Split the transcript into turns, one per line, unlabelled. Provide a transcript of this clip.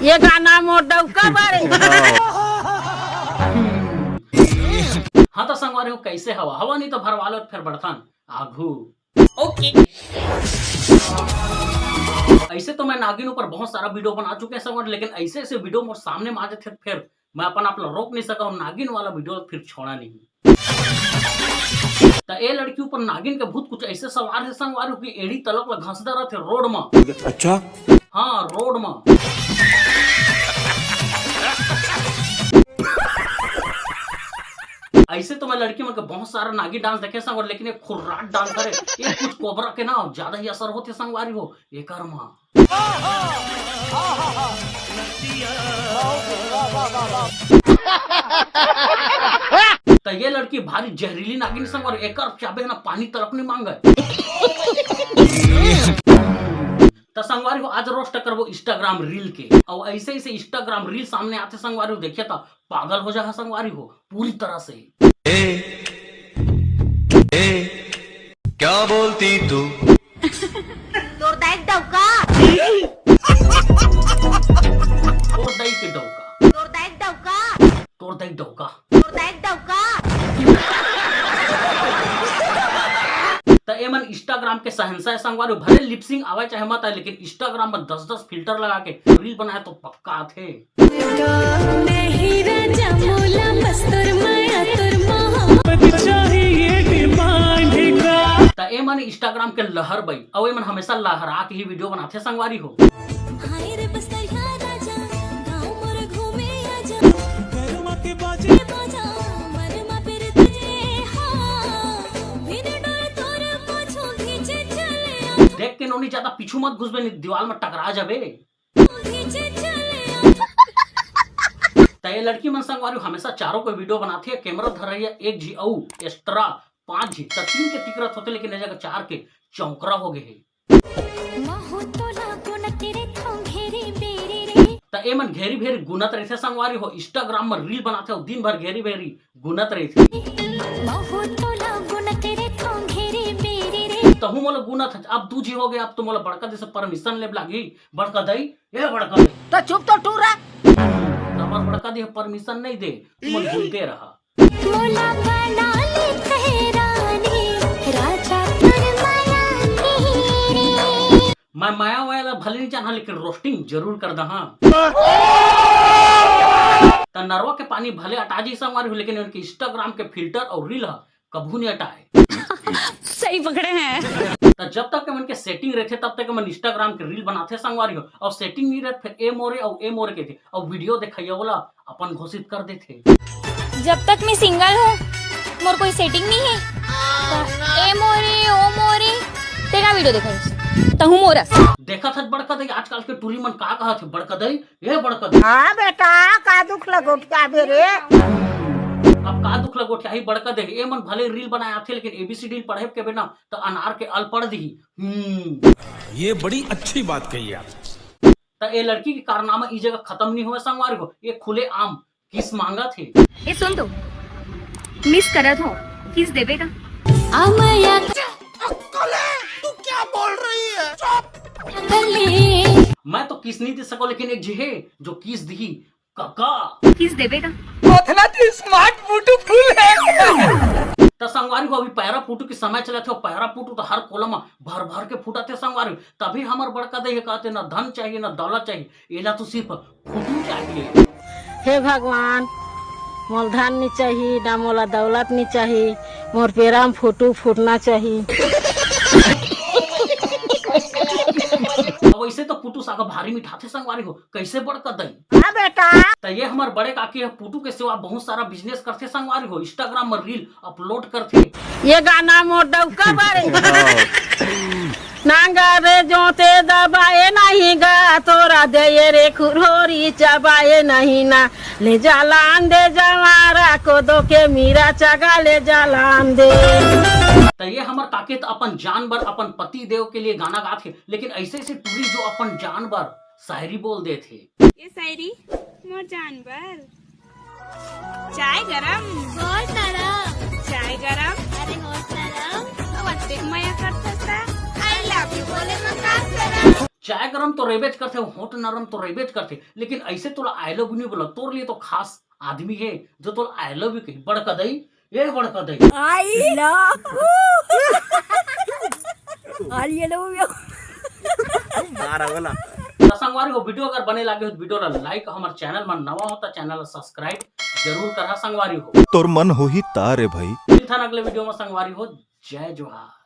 ये गाना मोर डौका बारे।
हाँ तो संगवारी हो कैसे हवा हवा नहीं तो भरवालो फिर बढ़थन आघू।
ओके
ऐसे तो मैं नागिन ऊपर बहुत सारा वीडियो बना चुके हैं संगवारी, लेकिन ऐसे ऐसे वीडियो मोर सामने में आ जाते फिर मैं अपन आप रोक नहीं सका और नागिन वाला वीडियो फिर छोड़ा नहीं। तो ये लड़की ऊपर नागिन के भूत कुछ ऐसे सवार है संगवारी की एड़ी तलक ला घसदा रहते रोड में।
अच्छा
हाँ रोड में। ऐसे तो मैं लड़की में बहुत सारा नागी डांस देखे संगवारी, लेकिन एक खुर्राट डांस करे ये कुछ कोबरा के ना ज्यादा ही असर होते संगवारी हो एक तो ये लड़की भारी जहरीली नागिन संगवारी एक चाबे ना पानी तलक नहीं मांगे। तो संगवारी को आज रोस्ट करबो इंस्टाग्राम रील के और ऐसे ऐसे इंस्टाग्राम रील सामने आते संगवारी हो देखिए तो पागल हो जा संगवारी हो पूरी तरह से।
क्या बोलती तू?
तोर दाई डौका,
तोर दाई के डौका,
तोर दाई डौका,
तोर दाई डौका,
तोर दाई डौका।
तो एमन इंस्टाग्राम के शहंशाह संगवारी भले लिपसिंग आवे चाहे मत आए, लेकिन इंस्टाग्राम में 10-10 फिल्टर लगा के रील बनाए तो पक्का थे। तो एमन इंस्टाग्राम के लहर बई और एमन हमेशा लहरा के ही वीडियो बनाते संगवारी हो। देख के नोनी ज्यादा पीछू मत घुसबे नहीं दीवार में टकरा जाबे। तो ये लड़की मन संगवारी हमेशा चारों को वीडियो बनाती है, कैमरा धर रही है 1 जी औ एक्स्ट्रा 5 जी तो 3 के तिकरत होते, लेकिन ये जगह 4 के चौकरा हो गए है। तो ए मन घेरी भेरी गुनत रहते संगवारी हो इंस्टाग्राम में रील बनाते हो दिन भर घेरी भेरी गुनत रहते। तो हूँ मोला गुनत अब 2 जी हो गए, अब तो मोला बड़का दे से परमिशन ले लागी बड़का दई ये बड़का दे
तो चुप तो टूरा
तमर बड़का दे परमिशन नहीं दे तुम भूलते रहा। मैं माया वाला भले नहीं जाना लेकिन रोस्टिंग जरूर कर दहा। तो नरवा के पानी भले हटा जी संगवारी हो, लेकिन उनके इंस्टाग्राम के फिल्टर और रील कभू नहीं हटाए।
सही पकड़े हैं।
तो जब तक उनके सेटिंग रहते तब तक मन इंस्टाग्राम के रील बनाते संगवारी हो, और सेटिंग नहीं रहते फिर ए मोरे के थे और वीडियो दिखाइए बोला अपन घोषित कर देते।
जब तक मैं सिंगल हूँ मोर कोई सेटिंग नहीं है। ए मोरे ओ मोरे तेरा वीडियो देखा तो हूँ मोरा
देखा था बड़का दई आजकल के टूरी मन का कहा थे बड़का दई ये बड़का दई।
हाँ बेटा का दुख लगो क्या बेरे
अब का दुख लगो क्या ही बड़का दे ए मन भले रील बनाया थे, लेकिन एबीसीडी पढ़े के बिना तो अनार के अल पढ़ दी।
ये बड़ी अच्छी बात कही आप।
तो ये लड़की के कारनामा इस जगह खत्म नहीं हुआ संगवारी हो, ये खुले आम किस मांगा थे।
ये सुन तो मिस करत हो किस देवेगा
तू क्या बोल रही है?
मैं तो किस नहीं दे सको, लेकिन एक जिहे जो किस दी काका
किस देवेगा
स्मार्ट ब्यूटीफुल है।
तो संगवारी को अभी पैरा फूटू के समय चले थे, पैरा फूटू तो हर कोलम में भर भर के फूटा थे संगवारी। तभी हमार बड़का दे कहते ना धन चाहिए ना दौलत चाहिए, एला तो सिर्फ फूटू चाहिए।
हे भगवान मोल धन नहीं चाहिए ना मोला दौलत नहीं चाहिए, मोर पेराम फोटो फूटना चाहिए।
वैसे तो पुटू सागा भारी मिठाते संगवारी हो कैसे बड़का दई।
हाँ बेटा
तो ये हमारे बड़े काकी है पुटू के सिवा बहुत सारा बिजनेस करते संगवारी हो, इंस्टाग्राम में रील अपलोड करते।
ये गाना मोर डौका बारे नांगा रे जोते दबाए नहीं गा तोरा दे रे खुरोरी चबाए नहीं ना ले जालान दे जवारा को दो के मीरा चगा ले जालान दे।
तो ये हमारे काके तो अपन जानवर अपन पति देव के लिए गाना गाते, लेकिन ऐसे ऐसे टूरी जो अपन जानवर शायरी बोल दे थे।
ये शायरी मोर जानवर चाय गरम और तरम चाय गरम अरे और तरम तो अत्ते माया करता था आई लव यू बोले मत
चाय गरम तो रेबेज करते, होठ नरम तो रेबेज करते, लेकिन ऐसे तोला आई लव यू नहीं बोला, तोर लिए तो खास आदमी है जो तोला आई लव यू कही। बड़का दई, ये बड़का दई, तो संगवारी हो वीडियो अगर बने लागे हो तो वीडियो ला लाइक, हमारे चैनल में नवा होता चैनल सब्सक्राइब जरूर करा संगवारी हो।
तोर मन हो ही तारे भाई।
मिलता अगले वीडियो में संगवारी हो। जय जोहार।